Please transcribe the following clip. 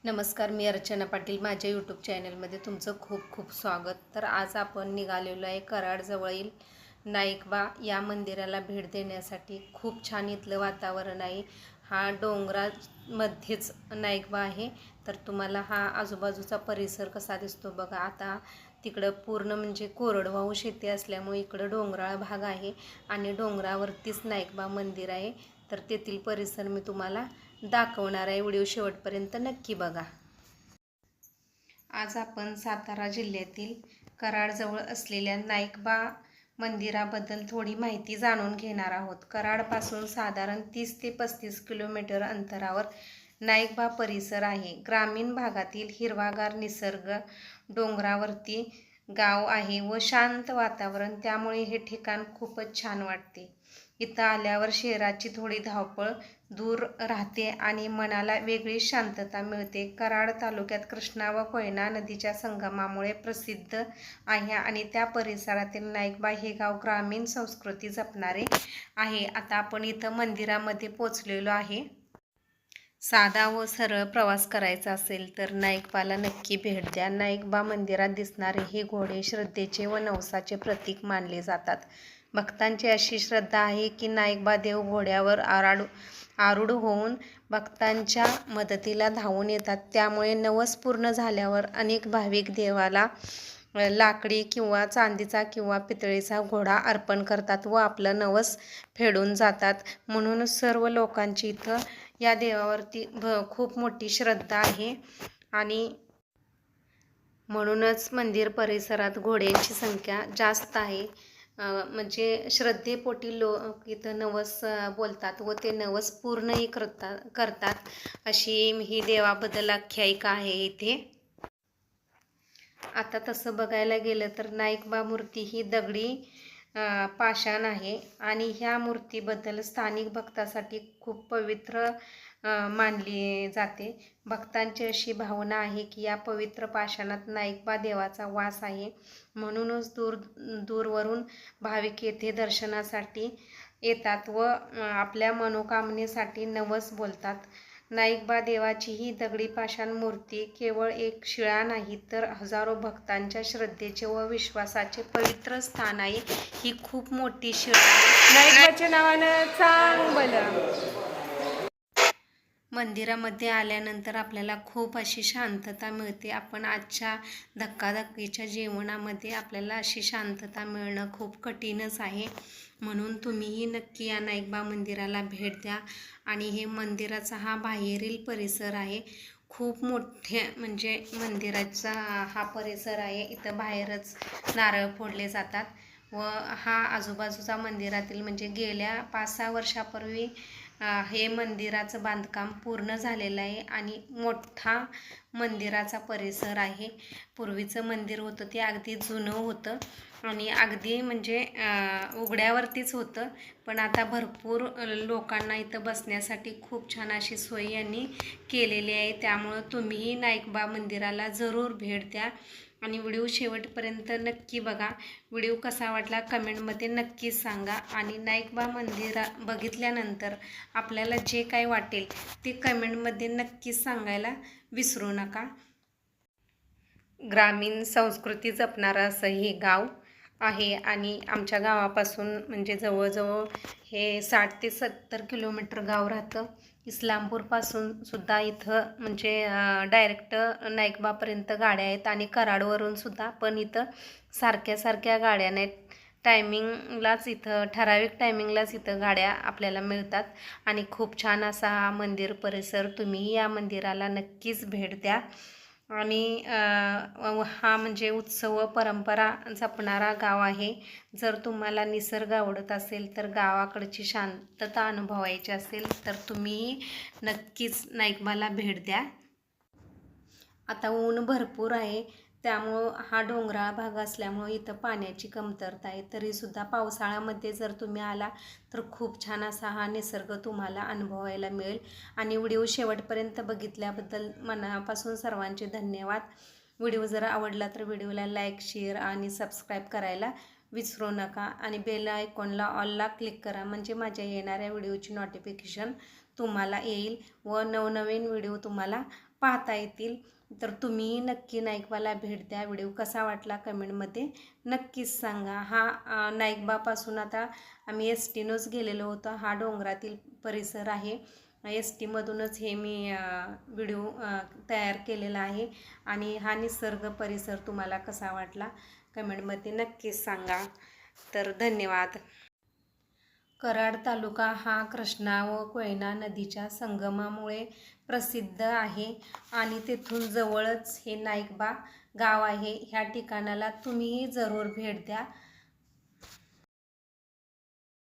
नमस्कार, मी अर्चना पाटील. माझ्या यूट्यूब चॅनलमध्ये तुमचं खूप खूप स्वागत. तर आज आपण निघालेलो आहे कराडजवळील नाईकबा या मंदिराला भेट देण्यासाठी. खूप छान इथलं वातावरण आहे. हा डोंगरामध्येच नाईकबा आहे. तर तुम्हाला हा आजूबाजूचा परिसर कसा दिसतो बघा. आता तिकडं पूर्ण म्हणजे कोरडवाहू शेती असल्यामुळे इकडं डोंगराळ भाग आहे आणि डोंगरावरतीच नाईकबा मंदिर आहे. तर तेथील परिसर मी तुम्हाला दाखवणार आहे. व्हिडिओ शेवटपर्यंत नक्की बघा. आज आपण सातारा जिल्ह्यातील कराडजवळ असलेल्या नाईकबा मंदिराबद्दल थोडी माहिती जाणून घेणार आहोत. कराडपासून साधारण 30 ते 35 किलोमीटर अंतरावर नाईकबा परिसर आहे. ग्रामीण भागातील हिरवागार निसर्ग, डोंगरावरती गाव आहे व शांत वातावरण, त्यामुळे हे ठिकाण खूपच छान वाटते. इथं आल्यावर शहराची थोडी धावपळ दूर राहते आणि मनाला वेगळी शांतता मिळते. कराड तालुक्यात कृष्णा व कोयना नदीच्या संगमामुळे प्रसिद्ध आहे आणि त्या परिसरातील नाईकबा हे गाव ग्रामीण संस्कृती जपणारे आहे. आता आपण इथं मंदिरामध्ये पोचलेलो आहे. साधा व सरळ प्रवास करायचा असेल तर नाईकबाला नक्की भेट द्या. नाईकबा मंदिरात दिसणारे हे घोडे श्रद्धेचे व नवसाचे प्रतीक मानले जातात. भक्तांची अशी श्रद्धा आहे की नाईकबा देव घोड्यावर आरूढ होऊन भक्तांच्या मदतीला धावून येतात. त्यामुळे नवस पूर्ण झाल्यावर अनेक भाविक देवाला लाकडी किंवा चांदीचा किंवा पितळेचा घोडा अर्पण करतात व आपलं नवस फेडून जातात. म्हणून सर्व लोकांची इथं या देवावरती खूप मोठी श्रद्धा आहे आणि म्हणूनच मंदिर परिसरात घोड्यांची संख्या जास्त आहे. म्हणजे श्रद्धेपोटी लोक इथं नवस बोलतात व ते नवस पूर्णही करतात अशी ही देवाबद्दल आख्यायिका आहे इथे. आता तसं बघायला गेलं तर नाईकबा मूर्ती ही दगडी पाषाण आहे आणि ह्या मूर्तीबद्दल स्थानिक भक्तासाठी खूप पवित्र मानली जाते. भक्तांची अशी भावना आहे की या पवित्र पाषाणात नाईकबा देवाचा वास आहे. म्हणूनच दूरवरून भाविक येथे दर्शनासाठी येतात व आपल्या मनोकामनेसाठी नवस बोलतात. नाईकबा देवाची ही दगडी पाषाण मूर्ती केवळ एक शिळा नाही तर हजारो भक्तांच्या श्रद्धेचे व विश्वासाचे पवित्र स्थान आहे. ही खूप मोठी शिळा आहे. नाईकबाच्या नावानं चांगलं. मंदिरामध्ये आल्यानंतर आपल्याला खूप अशी शांतता मिळते. आपण आजच्या धक्काधक्कीच्या जीवनामध्ये आपल्याला अशी शांतता मिळणं खूप कठीणच आहे. म्हणून तुम्हीही नक्की या नाईकबा मंदिराला भेट द्या. आणि हे मंदिराचा हा बाहेरील परिसर आहे. खूप मोठे म्हणजे मंदिराचा हा परिसर आहे. इथं बाहेरच नारळ फोडले जातात व हा आजूबाजूचा मंदिरातील म्हणजे गेल्या 5-6 वर्षापूर्वी हे मंदिराचं बांधकाम पूर्ण झालेलं आहे आणि मोठा मंदिराचा परिसर आहे. पूर्वीचं मंदिर होतं ते अगदी जुनं होतं आणि अगदी म्हणजे उघड्यावरतीच होतं. पण आता भरपूर लोकांना इथं बसण्यासाठी खूप छान अशी सोय यांनी केलेली आहे. त्यामुळं तुम्हीही नाईकबा मंदिराला जरूर भेट द्या आणि व्हिडिओ शेवटपर्यंत नक्की बघा. व्हिडिओ कसा वाटला कमेंटमध्ये नक्कीच सांगा आणि नाईकबा मंदिर बघितल्यानंतर आपल्याला जे काय वाटेल ते कमेंटमध्ये नक्कीच सांगायला विसरू नका. ग्रामीण संस्कृती जपणारं असं हे गाव आहे आणि आमच्या गावापासून म्हणजे जवळजवळ हे 60 ते 70 किलोमीटर गाव राहतं. इस्लामपूरपासून सुद्धा इथं म्हणजे डायरेक्ट नाईकबापर्यंत गाड्या आहेत आणि कराडवरून सुद्धा पण इथं सारख्या गाड्या नाहीत. टायमिंगलाच इथं ठराविक टायमिंगलाच इथं गाड्या आपल्याला मिळतात आणि खूप छान असा हा मंदिर परिसर. तुम्ही या मंदिराला नक्कीच भेट द्या आणि हा म्हणजे उत्सव परंपरा जपणारा गाव आहे. जर तुम्हाला निसर्ग आवडत असेल तर गावाकडची शांतता अनुभवायची असेल तर तुम्ही नक्कीच नाईकबाला भेट द्या. आता ऊन भरपूर आहे त्यामुळं हा डोंगराळ भाग असल्यामुळं इथं पाण्याची कमतरता आहे. तरीसुद्धा पावसाळ्यामध्ये जर तुम्ही आला तर खूप छान असा हा निसर्ग तुम्हाला अनुभवायला मिळेल. आणि व्हिडिओ शेवटपर्यंत बघितल्याबद्दल मनापासून सर्वांचे धन्यवाद. व्हिडिओ जर आवडला तर व्हिडिओला लाईक, शेअर आणि सबस्क्राईब करायला विसरू नका आणि बेल आयकॉनला ऑलला क्लिक करा म्हणजे माझ्या येणाऱ्या व्हिडिओची नोटिफिकेशन तुम्हाला येईल व नवनवीन व्हिडिओ तुम्हाला पाहता येतील. तर तुम्ही नक्की नाईकबाला भेट द्या. व्हिडिओ कसा वाटला कमेंटमध्ये नक्कीच सांगा. हा नाईकबापासून आता आम्ही STनंच गेलेलो होतो. हा डोंगरातील परिसर आहे. STमधूनच हे मी व्हिडिओ तयार केलेला आहे. आणि हा निसर्ग परिसर तुम्हाला कसा वाटला कमेंटमध्ये नक्कीच सांगा. तर धन्यवाद. कराड तालुका हा कृष्णा व कोयना नदीच्या संगमामुळे प्रसिद्ध आहे आणि तेथून जवळच हे नाईकबा गाव आहे. ह्या ठिकाणाला तुम्हीही जरूर भेट द्या.